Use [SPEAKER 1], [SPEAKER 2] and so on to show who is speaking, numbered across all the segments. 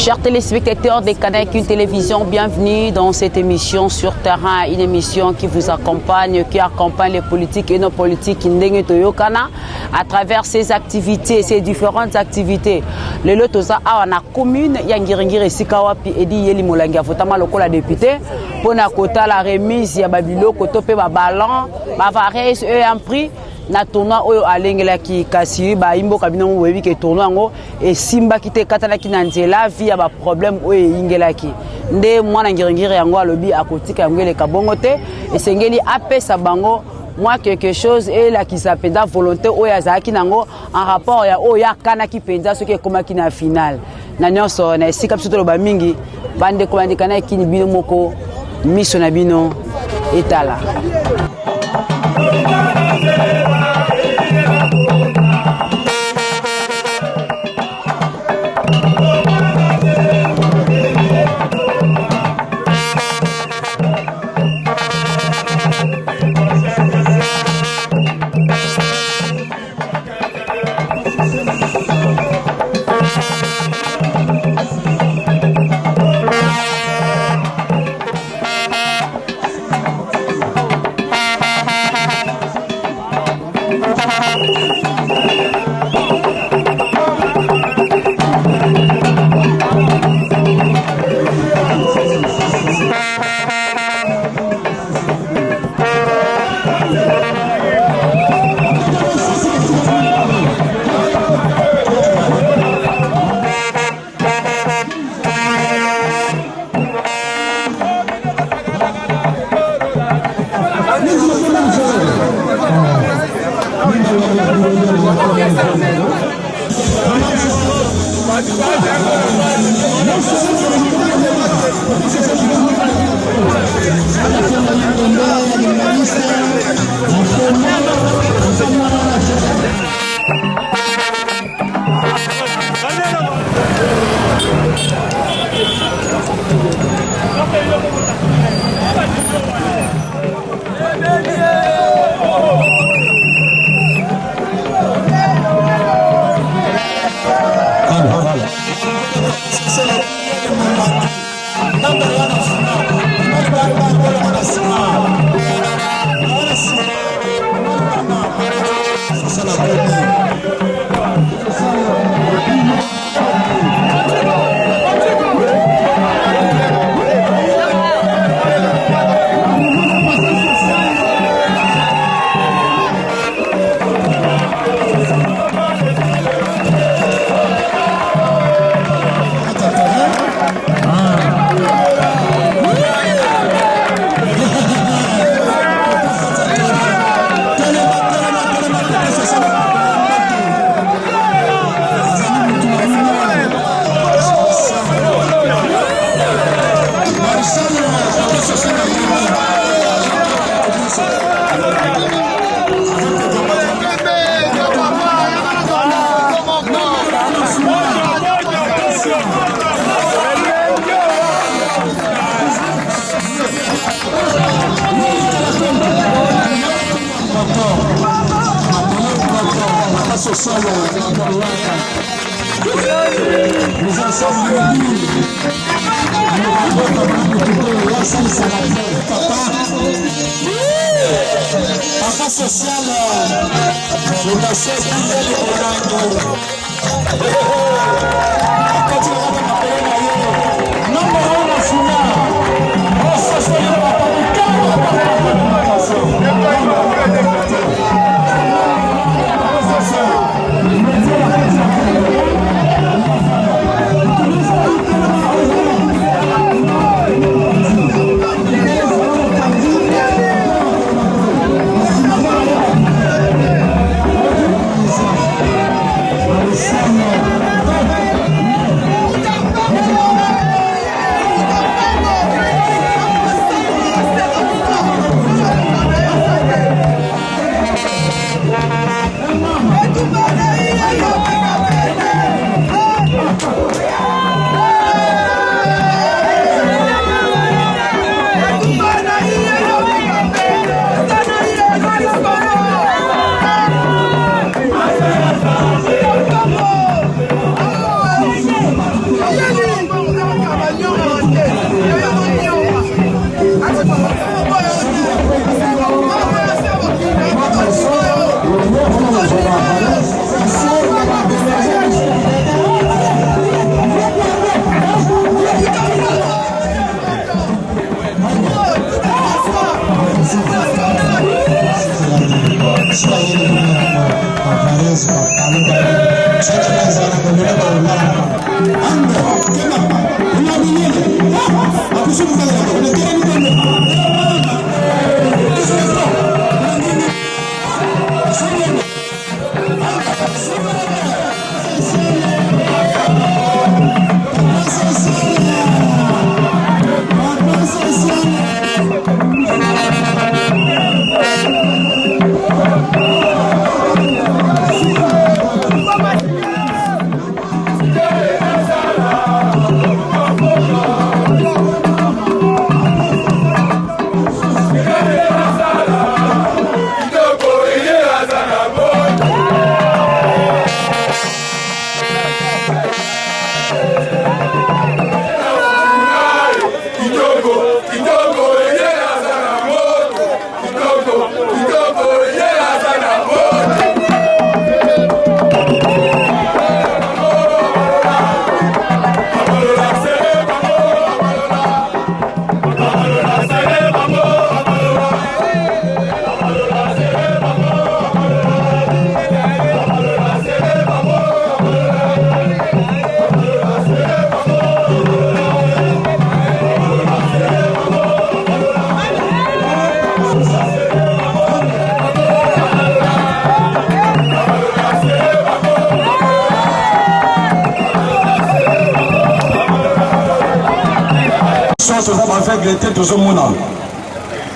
[SPEAKER 1] Chers téléspectateurs de Canal Q Télévision, bienvenue dans cette émission sur terrain, une émission qui vous accompagne, qui accompagne les politiques et nos politiques Ndenge Toyokana à travers ces activités, ces différentes activités. Le lotoza a na commune yangiringiri sikawapi edi yeli molangi avotama lokola député pour na kota la remise ya babilo kotope ba ballon ba vares eux en prix na tournoi oyo alengela ki kasi ba imbo kabina mo webi ke tournoi ngo et simba kite katala ki nanzela via ba problème oyo ingela ki nde mwana ngiringiri yango alobi akotika ngele kabongo te et sengeli apesa bango moi quelque chose et la qui s'appelle volonté oyo azaki nango en rapport ya oyo akana ki penza ce qui koma ki na finale na nyonso na esika psuto ba mingi bande ko bandikana ki ni bino moko miso na bino etala.
[SPEAKER 2] Come on.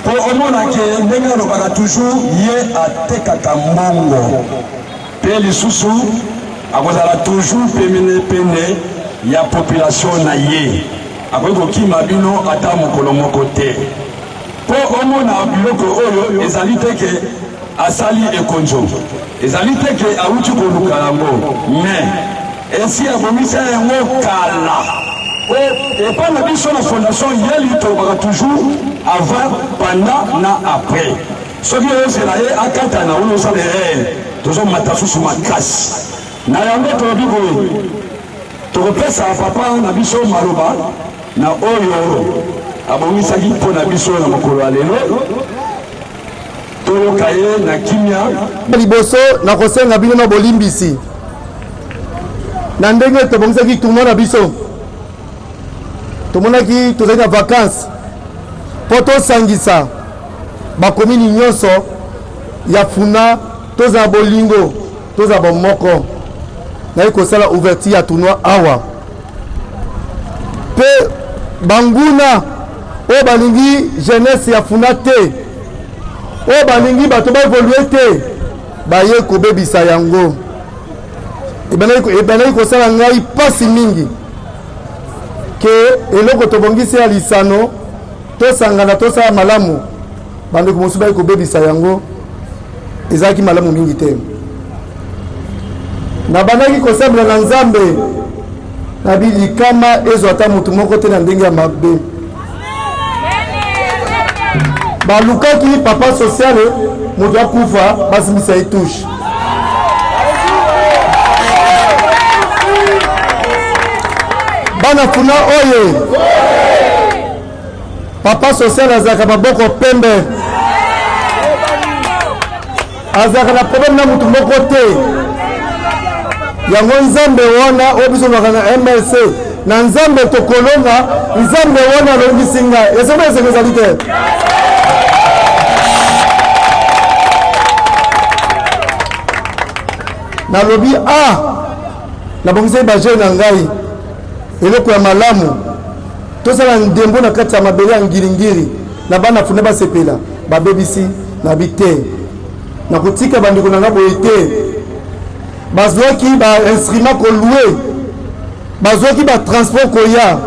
[SPEAKER 2] Pour au monde qui n'est toujours yé à tekaka mbongo. Pe les sous-sous, à toujours pene ya population na yé. Après qui mabino ata mokolo côté. Pour au monde à biloko oyo ezalité que asali e konjo. Ezalité que autu ko lukalango. Mais ainsi a bomisa yango kala. Et pas la mission de la fondation, il y a toujours avant, pendant, après. Ce qui est là, à Katana, on a des rêves, toujours matassou sur ma casse. Na yango to bigo. To repesa papa na biso maroba na oyo. Abomisa ki po na biso na mokolo alelo. To yokaye na kimia.
[SPEAKER 3] Liboso na kosenga bino na bolimbisi. Na ndenge to bongisa ki tout na biso. Tomonaki tozali na vacances po tosangisa bakomini nyonso ya funa toza bolingo toza bomoko nayi kosala ouverture ya tournoi awa pe banguna oyo balingi jeunesse ya funa te oyo balingi bato baevolue te baye kobebisa yango ebanayi kosala ngai pasi mingi ke eloko tobongisi ya lisano tosangana tosala malamu bandeko mosusu bayi kobebisa yango ezalaki malamu mingi te na bandaki kosambela na nzambe na bilikama ezwa ata motu moko te na ndenge ya mabe balukaki papa sociale moto akufa basimbisa etushe bana funa oye papa social azaka maboko pembe azaka na problème na mutu moko te yango nzambe wana oyo biso naka na MLC na nzambe tokolonga nzambe wana alongisi ngai esoma esengo ezali te nalobi nabongisai baje na ngai eloko ya malamu tosala ndembo na kati ya mabele ya ngiringiri na bana funa basepela babebisi na bite na kotika bandeko na nga boye te bazwaki bainstrument kolue bazwaki batransport koya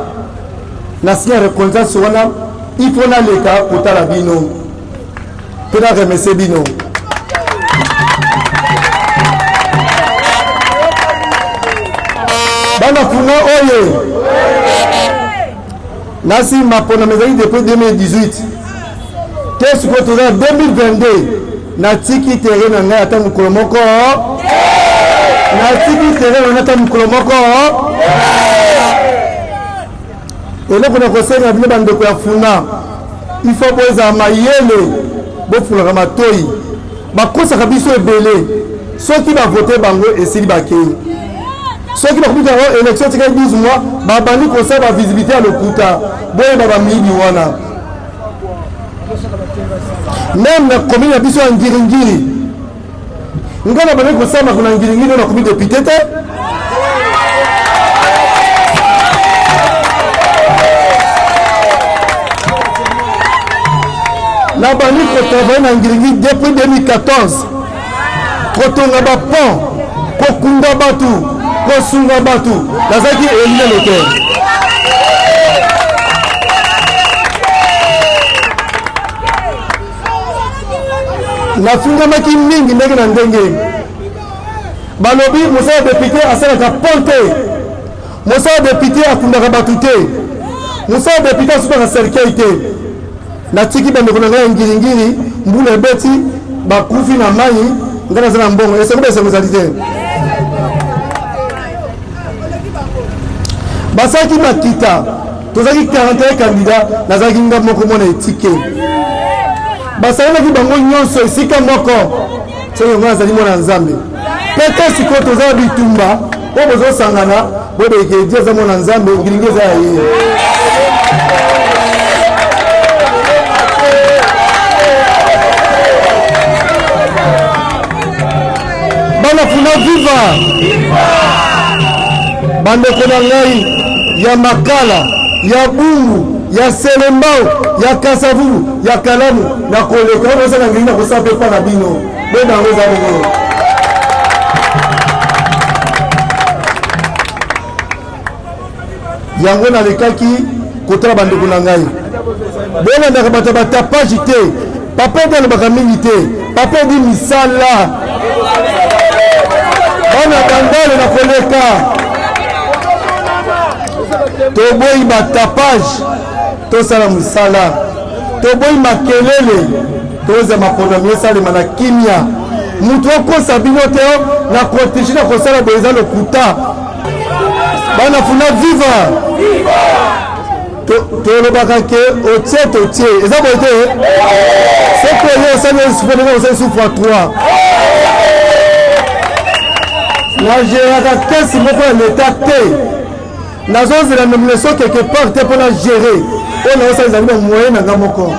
[SPEAKER 3] na signe ya reconnaissance wana ifo naleka kotala bino mpe na remese bino bana funa oye nasi mapona mezali depuis 2018 te sikoyo toza 2022 natiki tere na ngai ata mokolo moko natiki tere na ngai ata mokolo moko eloko na kosenga bino bandeko ya funa ifo boezala mayele bofulaka matoi bakosaka biso ebele soki bavote bango esili bakei soki bakobika yango élection tika 12 mois babandi kosala bavisibilité ya lokuta boyeba bamiyibi wana même na commune ya biso ya ngiringiri nga na bandi kosala kuna ngiringiri na komi député te na bandi kotravaille na ngiringiri depuis 2014 kotonga bapont kokunda batu kosunga batu nazaki eline loter nafingamaki mingi ndenge na ndenge balobi mosala député asalaka pont te mosala député akundaka batu te mosala député asukaka cercueil te natiki bandeko na ngai ya ngiringiri mbula ebeti bakufi na mai ngai naza na mbongo esengo besengo ezali te basalaki makita tozalaki 41 candidat nazalaki nga moko mona etike basalelaki bango nyonso esika moko soki yango nazali mwana nzambe pete sikoyo toza na bitumba oyo bozosangana boyebeki edi aza mwana nzambe ngilingi eza ya ye bana funa viva bandeko na ngai ya makala ya bungu ya selembao ya kasavu ya kalamu na koleka oyo osala ngilingi na kosala mpe mpa na bino bena yango eza bongo yango nalekaki kotala bandeko na ngai bolandaka bato batapage te papa ede alobaka mingi te papa edi misala bana bandale na koleka toboyi batapage tosala misala toboyi makelele toza makonomi esalema na kimia mutu okosa bino te na protege na kosala boye eza lokuta bana funa viva tolobaka ke otie totie eza boye te soki oye osali souffre 3 nageraka kesi moko ya leta te nazozela nomination quelque part te mpona gérer oyo naosala ezali na moyen na nga moko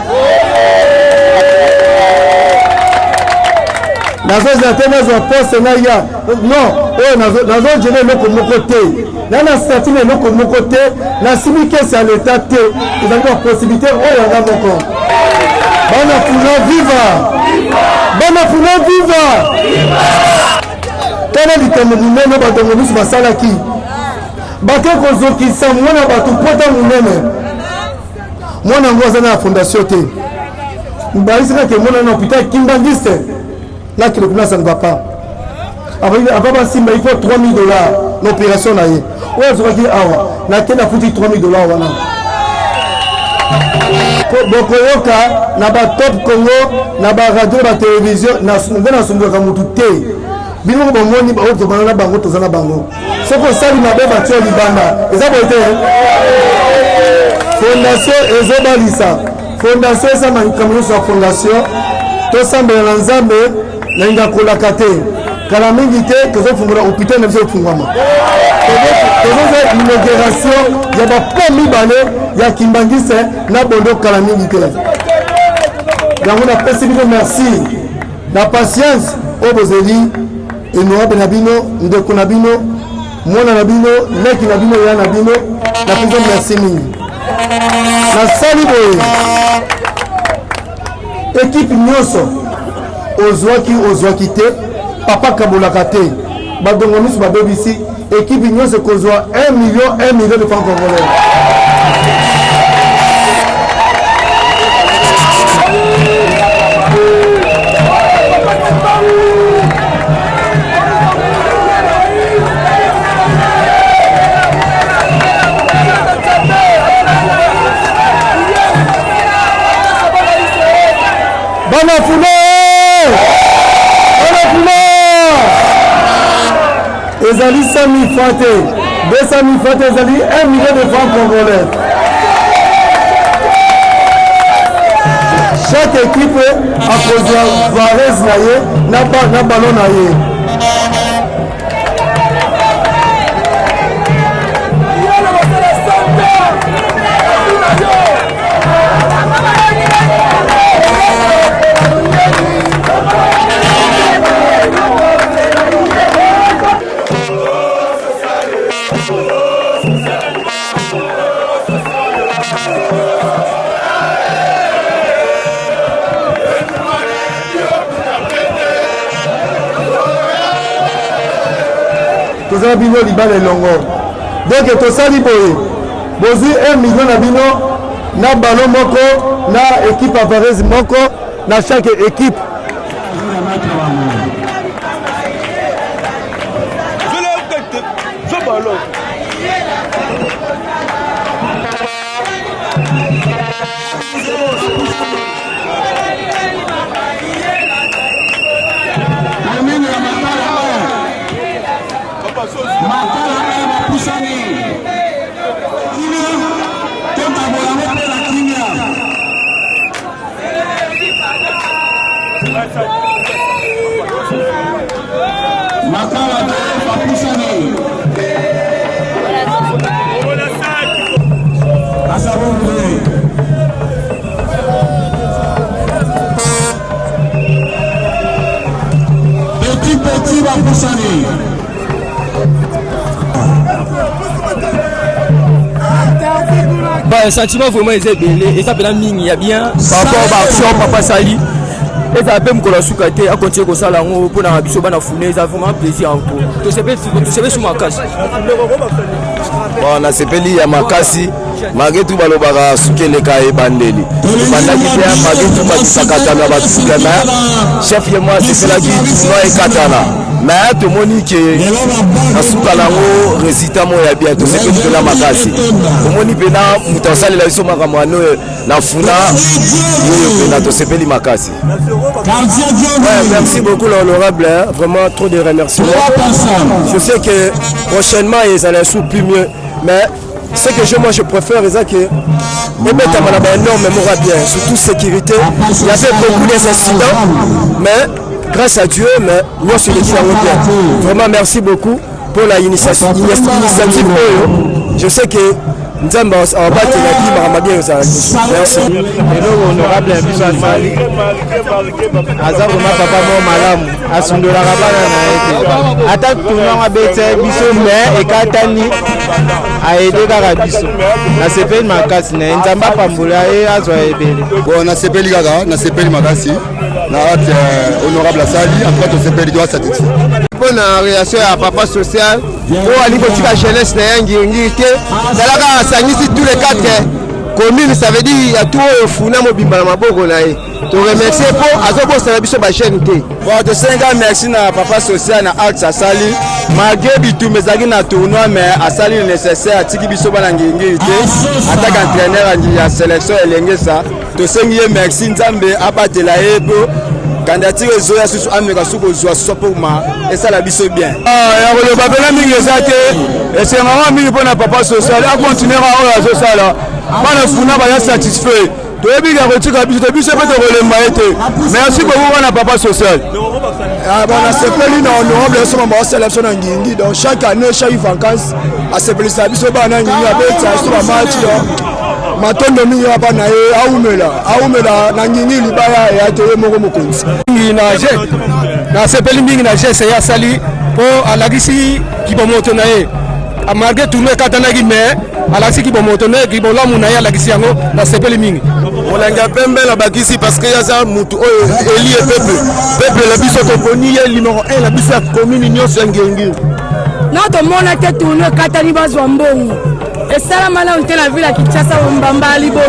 [SPEAKER 3] nazozela te nazwa poste na ya non oyo nazogere eloko moko te na na stati na eloko moko te nasimi kesi ya leta te ezali baposibilité oyo yanga moko bana funa viva bana funa viva tala likambo monene batongo miso basalaki bake kozokisa mwana bato pota monene mwana yango aza na ya fondation te bayisikake mwana na hôpital kimbangiste nakile kuna ça ne va pas ava basimba il faut 3 000 $ na opération na ye oyo azokaki awa nakende afuti 3 000 $ wana bokoyoka na batop congo na baradio na batelevizio nde nasungulaka motu te bino bomoni oyo tobana na bango toza na bango soki osali mabe batio libanda eza boye te fondation ezobalisa fondation eza makambo nyonso ya fondation tosambela na nzambe nalinga kolaka te kala mingi te tozofungola hôpital na biso efungwama tozoza inauguration ya bapo mibale ya kimbangise na bondo kala mingi te yango napesi bino merci na patience oyo bozeli honorable na bino ndeko na bino mwana na bino leki na bino ya na bino napesa merci mingi nasali boye ekipe nyonso ozwaki te papa kabolaka te badongo miso babebisi ekipe nyonso kozwa 1 million de francs congolais bana funa ezali 100 000 francs te 200 000 francs te ezali 1 million de francs congolais chaque équipe akozwa varese na ye na ballon na ye Tozala bino libala elongo. Donc tosali boye. Bozi 1 million na bino na ballon moko na équipe avareuse moko na chaque équipe.
[SPEAKER 4] Bah, sentiment vraiment est belé et ça peut ming ya bien par rapport à action papa sali et ça peut me coller sous côté à continuer comme ça là pour na biso bana founer ça vraiment plaisir encore to se sur ma casse
[SPEAKER 5] bon na sepeli ya makasi magetu balobaka sukeleka ebandeli bandaki bien magetu bakisakatana batukana chef ye moi sepelaki tournoi ekatana mais tomoni ke nasuka nango résultat mo ya bien tosepeli mpena makasi omoni mpena moto asalela biso makambo ano na funa oyo mpena tosepeli makasi. Ouais, merci beaucoup l'honorable, hein. Vraiment trop de remerciements. Je sais que prochainement ils allaient sous plus mieux, mais ce que moi je préfère c'est que énormément bien, surtout sécurité. Il y avait beaucoup d'incidents, mais grâce à Dieu, mais moi je le dis bien. Vraiment merci beaucoup pour la initiative. Je sais que Nzamba en bas de la vie, Mahamadien, merci.
[SPEAKER 6] Hello, honorable Biso Asali. Aza vraiment papa mo malamu. Asundola rabana na ete. Ata tunanga bete biso mais ekatani aide kaka biso. Na sepeli makasi na Nzamba pambola e azwa ebele.
[SPEAKER 3] Bon, na sepeli kaka, na sepeli makasi. Na honorable Asali, en tout cas to sepeli doit satisfait.
[SPEAKER 6] Pour la réaction à papa social, pour aller pour la jeunesse na yangi ke dalaka sangisi tous les quatre communes, ça veut dire il y a tout funa mobimba na maboko na ye. To remercier pour azobo sa biso ba chaîne té.
[SPEAKER 5] Bon de 5 ans merci na papa social na Art Asali. Malgré bitu mezaki na tournoi mais Asali le nécessaire atiki biso bana ngingi té. Attaque entraîneur ya sélection elenge ça. To sengi merci Nzambe abatela ebo. Candidature Zoya Susu Ameka Suko Zoya Sopoma et ça la biso bien.
[SPEAKER 4] Ah, le babela mingi ezate et c'est vraiment mingi pour na papa social a continuer à oyo sala. Bana funa ba satisfait. To ebi ga kotika biso pe to relemba ete. Merci beaucoup na papa social.
[SPEAKER 3] Ah bon, c'est peli na honorable so ba sélection ngingi donc chaque année chaque vacances a sepeli sa biso bana ngingi abeta so ba match matondo mingi hapa na ye aumela na ngingi libaya ya teye moko mokonzi
[SPEAKER 4] na je na sepeli mingi na je ya sali po alagisi kibomoto na ye amarge tourner katanaki mais alagisi kibomoto na kibolamu na ye alagisi yango na sepeli mingi
[SPEAKER 5] Molanga pembe la bakisi parce que yaza mutu oyo eli peuple la biso toponi ye numéro 1 la biso ya commune nyonso ngengi
[SPEAKER 7] na to mona te tourner katani bazwa mbongo. Et ça, on était la ville à Kinshasa, on bamba liboso.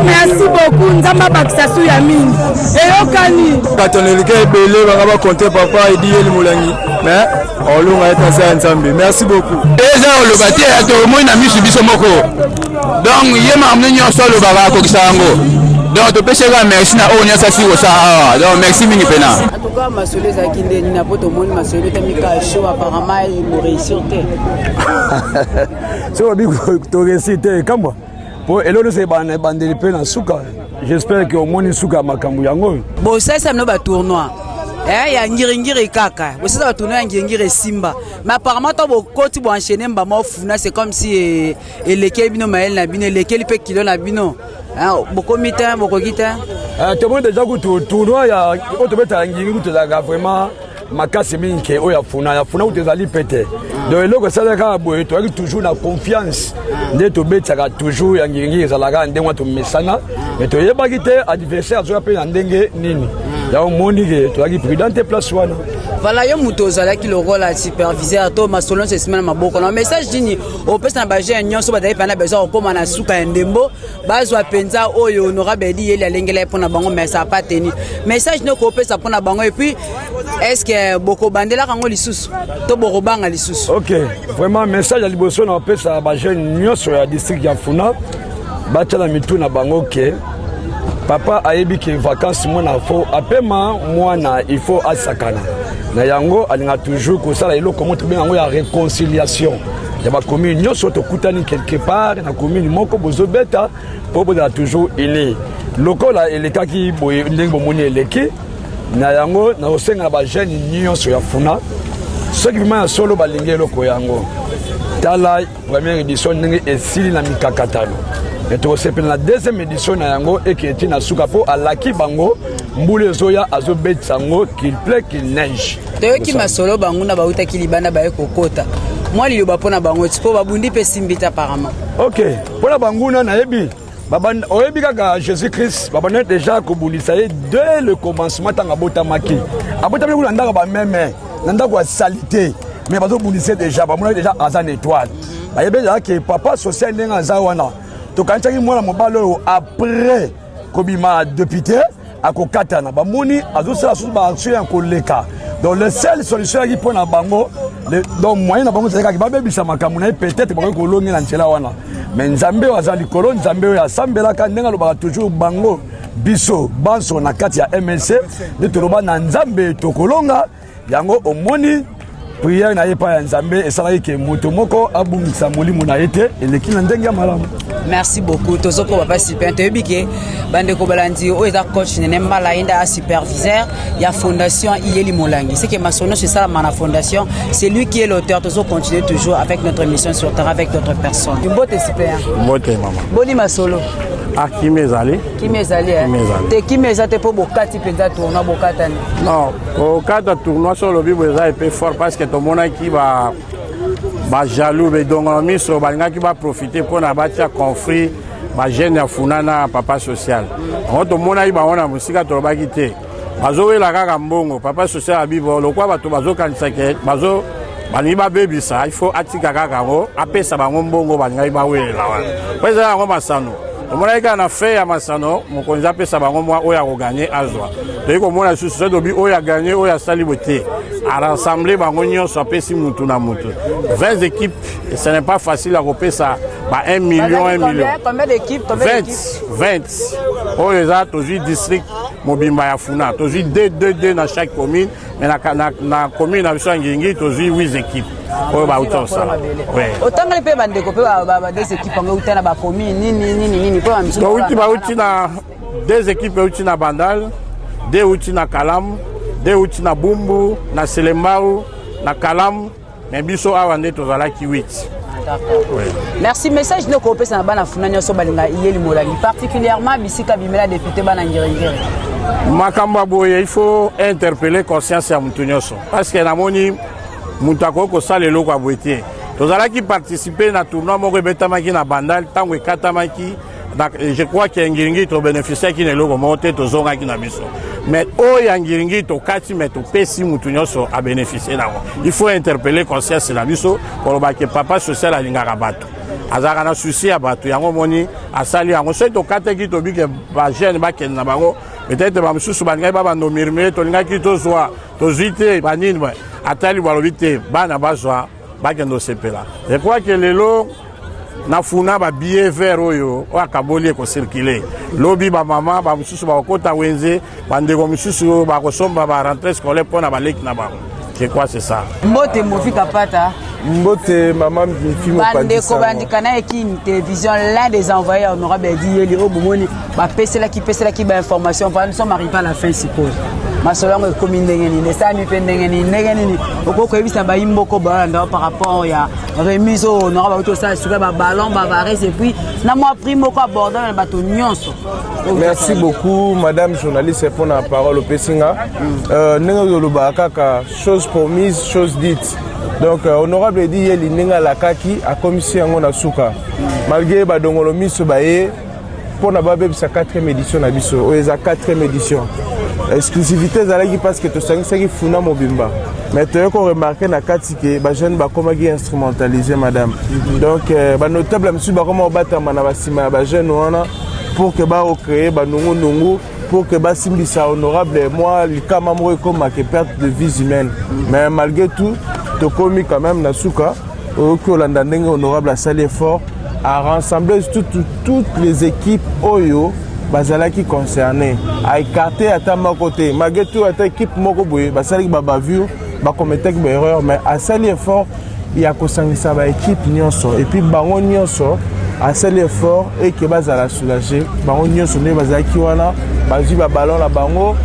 [SPEAKER 7] Merci beaucoup. Nzamba baksasu ya mingi. Et okani.
[SPEAKER 4] Katonelike belé banga compter papa et dit Molangi. Mais on l'a été ça ensemble. Merci beaucoup.
[SPEAKER 8] Eza le bâti à tout le monde a mis sur biso moko. Donc yema amené nyonso le baba ko kisango. Donc to pese ga merci na onya sasi ko sa. Donc merci mingi pena.
[SPEAKER 1] En tout cas, ma soeur a quitté na poto monde ma soeur tamika show apparemment il mourir sur terre.
[SPEAKER 2] So biko to réciter kamba. Pour elolo se bandeli pe na suka. J'espère que au moins suka makambu yango.
[SPEAKER 1] Bon ça no ba tournoi. Ya ngiri kaka. Bo ça ba tournoi ngiri simba. Mais apparemment to bo koti bo enchaîner mba mo funa c'est comme si eleke bino mael na bino eleke pe kilo na bino. Beaucoup de déjà que tournoi ya otobeta ngiri to la vraiment
[SPEAKER 2] makasi mingi ke oyo ya funa utezali pete donc eloko esalaka boye toyaki toujours na confiance nde tobetaka toujours ya ngiringi ezalaka ndenge wana tomesana me toyebaki te adversaire azoya mpe na ndenge nini yango moni ke toyaki prudent te place wana
[SPEAKER 1] voilà yo moto ozalaki le rôle ya superviseur to masolo nyonso esimana maboko na message nini opesa na bajeune nyonso bazali mpena besoin kokóma na suka ya ndembo bazwa mpenza oyo honorable edi yeli alengela ye mpona bango mais ça pas tenu message noko opesa mpona bango et puis est-ce que bokobandelaka yango lisusu to bokobanga lisusu
[SPEAKER 2] ok vraiment message ya liboso na opesa bajeune nyonso ya district ya funa batiala mitu na bango ke papa ayebi ke vacances mwana fo apema mwana il faut asakana na yango alinga toujours kosala eloko mo tobenga yango ya réconciliation ya bacommune nyonso tokutani quelque part na commune moko bozobeta mpo bozala toujours ini lokola elekaki boye ndenge bomoni eleki na yango na kosenga na bajeune nyonso ya funa soki vraimen ya solo balingi eloko yango tala première édition ndenge esili na mikakatano et tokosepela na deuxième édition na yango eketi na suka mpo alaki bango mbula ezoya azobetisa yango qu'il plaît qu'il neige
[SPEAKER 1] toyoki masolo bango na bautaki libanda baye kokota mwa liloba mpo na bango ti mpo babundi mpe simbita apparemment
[SPEAKER 2] ok mpo na banguna nayebi oyebi kaka jésus christ babanda déjà kobundisa ye dès le commencement ntango abotamaki kuna na ndako bameme na ndako ya salité mais bazobundisa déjà bamonaki déjà aza na étoile bayebi ezala ke papa social ndenge aza wana tokanisaki mwana mobali oyo après kobima député akokatana bamoni azosala susu baaction ya koleka donc le seul solution yaki mpo na bango donc moyen na bango ezalaki babebisa makambo na ye peut-être bakoki kolongela nzela wana mais nzambe oyo aza likolo nzambe oyo asambelaka ndenge alobaka toujours bango biso banso na kati ya mlc nde toloba na nzambe tokolonga yango omoni prière na ye pa ya nzambe esalaki ke moto moko abungisa molimo na ye te eleki na ndenge ya malamu.
[SPEAKER 1] Merci beaucoup tozoko papa super toyebi ke bandeko balandi oyo eza coach nene mbala yenda ya superviseur ya fondation Iyeli Molangi c'est que masono c'est ça la fondation c'est lui qui est l'auteur tozo continuer toujours avec notre émission sur terre avec d'autres personnes mbote super
[SPEAKER 9] mbote mama
[SPEAKER 1] boni masolo
[SPEAKER 9] kimezali
[SPEAKER 1] te kimeza te po bokati penza tournoi bokatani
[SPEAKER 9] non bokata tournoi sur le bibo eza epé fort parce que tomonaki ba jaloux bedongo miso balingaki ba profiter mpona batia conflit ba jeune ya funana papa social on tomonaki baona musika tolobaki te bazowela kaka mbongo papa social abibo lokwa bato bazokanisa ke balingi babebisa il faut atika kaka yango apesa bango mbongo balingaki bawelela wana po eza yango masano omonaki kaka na fe ya masano mokonzi apesa bango mwa oyo akoganye azwa toyei komona lisusu so tobi oyo aganye oyo asali bo te arassemble bango nyonso apesi mutu na mutu 20 équipes et ce n'est pas facile à kopesa ba 1 million 1 million
[SPEAKER 1] combien d'équipes
[SPEAKER 9] 20 oyo eza tozwi district mobimba ya funa tozwi 2 na chaque commune mais na commune na biso ya ngiringi tozwi 8 équipes oyo bauta osala
[SPEAKER 1] otangeli mpe bandeko mpe des équipes yango euta na bacommune nini mpo
[SPEAKER 9] bauti na 2 équipes euti na bandal 2 euti na kalamu 2 euti na bumbu na selembau na kalamu mais biso awa nde tozalaki 8.
[SPEAKER 1] Merci message noko opesa na bana funa nyonso balinga Iyeli Molangi particulièrement bisika bimela député bana ngiringiri
[SPEAKER 9] makambo boye il faut interpeller conscience ya mutu nyonso parce que namoni mutu akoko sala eloko aboye tozalaki participer na tournoi moko ebetamaki na bandal ntango ekatamaki je crois que ngiringi to bénéficiaki na eloko moko te tozongaki na biso mais oyo ya ngiringi tokati me topesi mutu nyonso abénéficie nango il faut interpeller conscience na biso koloba ke papa social alingaka bato azalaka na susi ya bato yango moni asali yango soki tokataki tobi ke bajeune bakende na bango peut-être bamosusu balingaki babanda omirmire tolingaki tozwi te banini atali balobi te bana bazwa bakende osepela je crois que lelo na funa ba billet vert oyo akaboli ekocircule lobi bamama bamosusu bakokota wenze bandeko mosusu bakosomba ba rentrée scolaire mpona baleki na bango je crois c'est ça
[SPEAKER 1] mbote mofika pata
[SPEAKER 5] mbote mama mifimo
[SPEAKER 1] bandeko bandikana ekini télévision l'un des envoyés honorable Iyeli Omomoni bapeselaki ba information nous sommes arrivés à la fin suppose masolo yango ekomi ndenge nini esami mpe ndenge nini okokoyebisa bayimboko balanda par rapport ya remise oyo nora bauti osala suka baballon bavares et puis na mwa prix moko abordable na bato nyonso.
[SPEAKER 10] Merci beaucoup madame journaliste pour la parole au Pessinga. Ndenge olobaka kaka chose promise chose dite. Donc honorable dit yeli ndenge alakaki akomisi yango na suka malgré badongolo miso baye pour na babebisa 4e édition na biso oyo eza 4e édition exclusivité ezalaki parce que tosangisaki funa mobimba mais toyoko remarqué na kati ke bajeune bakomaki instrumentalisé madame donc banotable ya mosusu bakoma obatama na basima ya bajeune wana pour que baocréer banungunungu pour que basimbisa honorable moi likama moko ekomake perte de vies humaines mais malgré tout tokomi quand même na suka oyoki olanda ndenge honorable asali effort à rassembler toutes les équipes oyo bazalaki concerné à écarter ata moko te malgré tout ata équipe moko boye basalaki babavure bakometaki baerreur mais asali effort ya kosangisa baéquipe nyonso et puis bango nyonso asali effort eke bazala soulagé bango nyonso nde bazalaki wana bazwi baballon na bango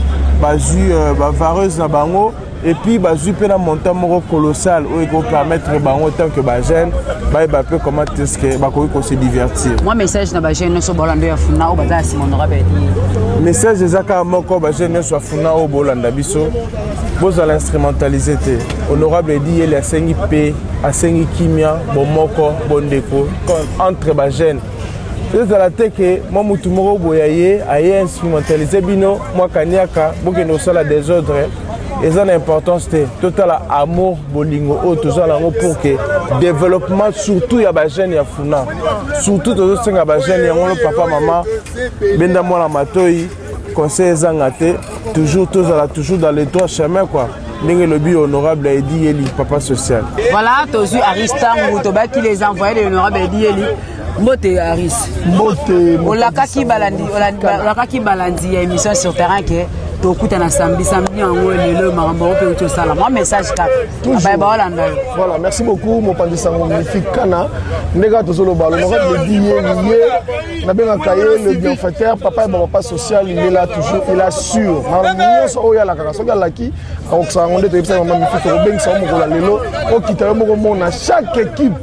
[SPEAKER 10] bazwi bavareuse na bango et puis bazwi mpe na montant moko colossal oyo ekopermettre bango tant que bajeune bayeba mpe comment est-ce que bakoki kose divertir.
[SPEAKER 1] Moi message na bajeune nyonso bolanda ya funa oyo bazala nsima honorable
[SPEAKER 10] message eza kaka moko bajeune nyonso ya funa oyo bolanda biso bozala instrumentalize te honorable edi yeli asengi mpe asengi kimia bomoko bondeko entre bajeune ezala te ke mwa mutu moko boya ye aye instrumentalize bino mwa kaniaka bokende kosala désordre eza na importance te totala amour bolingo oyo tozala yango pour que développement surtout ya bajeune ya funa surtout tozosenga bajeune yango no papa mama benda mwana matoi conseil ezanga te toujours tozala toujours dans les droits chemin quoi ndenge lobi honorable Edi Yeli papa social.
[SPEAKER 1] Voilà tozu Aristangu tobaki les envoyés de l'honorable Edi Yeli mbote Aris
[SPEAKER 3] mbote
[SPEAKER 1] olakaki balandi ya émission sur terrain que tokuta na samedi yango lelo makambo oyo pe tosala moi message kaka ba balanda.
[SPEAKER 3] Voilà, merci beaucoup mon pandisango magnifique kana ndega tozolo balo l'honorable Edi Yeli na benga kaye le bienfaiteur papa et papa social il est là toujours il assure nyonso oyo ala kaka soki alaki akokosaka ngo nde toyebisa magnifique tokobengisa mo kola lelo okita yo moko mona chaque équipe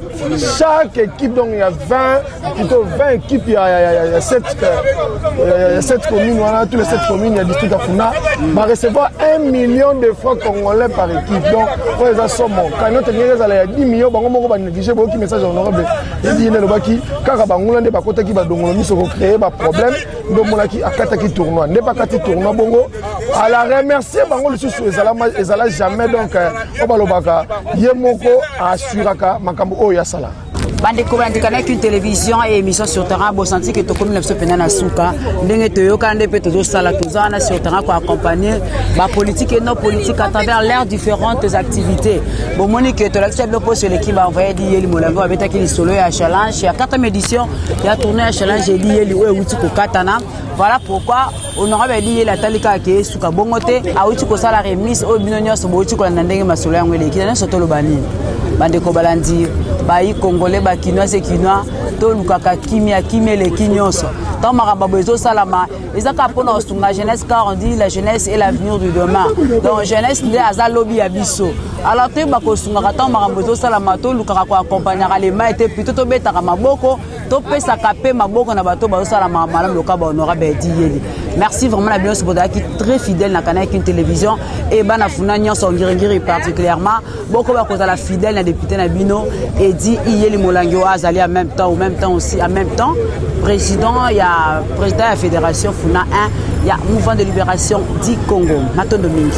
[SPEAKER 3] donc il y a 20 équipes il y a 7 communes voilà tous les 7 communes il y a district à Funa va recevoir 1 million de francs congolais par équipe donc pour les assommes quand notre ngeze ala ya 10 millions bango moko ba négliger beaucoup message honorable Edi Yeli lobaki kaka bangula nde bakota ki ba dongolo miso ko créer ba problème donc molaki akata ki tournoi ne pas kati tournoi bongo à la remercier bango le sous ezala jamais donc obalobaka yemoko assuraka makambo oyo sala
[SPEAKER 1] bandeko bandikana qu'une télévision et émission sur terrain bo senti que to comme le pena na suka ndenge toyoka nde pe to sala tozana sur terrain ko accompagner ba politique et non politique à travers leurs différentes activités bon monique to l'accepte le poste sur l'équipe envoyé Edi Yeli molango abeta ki solo ya challenge ya 4e édition ya tournée à challenge Edi Yeli oyo uti ko katana voilà pourquoi honorable Edi Yeli atalika ke suka bongote a uti ko sala remise au binonyo so bo uti ko ndenge masolo yango eleki na soto lo bani bandeko balandi bayi congolais bakinois et kinois to lukaka kimia le kinyonso tant maramba bezo salama ezaka pona osunga jeunesse car on dit la jeunesse est l'avenir du demain donc jeunesse nde aza lobby ya biso alors te bakosunga tant maramba bezo salama to lukaka ko accompagner les mains et plutôt to betaka maboko to pesa kapé maboko na bato bazo salama malam lokaba honorable Edi Yeli merci vraiment la bien soboda qui très fidèle na canal une télévision et bana funa nyonso ngiri particulièrement boko bakoza la fidèle na député na bino Edi Yeli molangi o azali en même temps président il y a président de la fédération Funa 1 il y a mouvement de libération du Congo Matondo Mingi.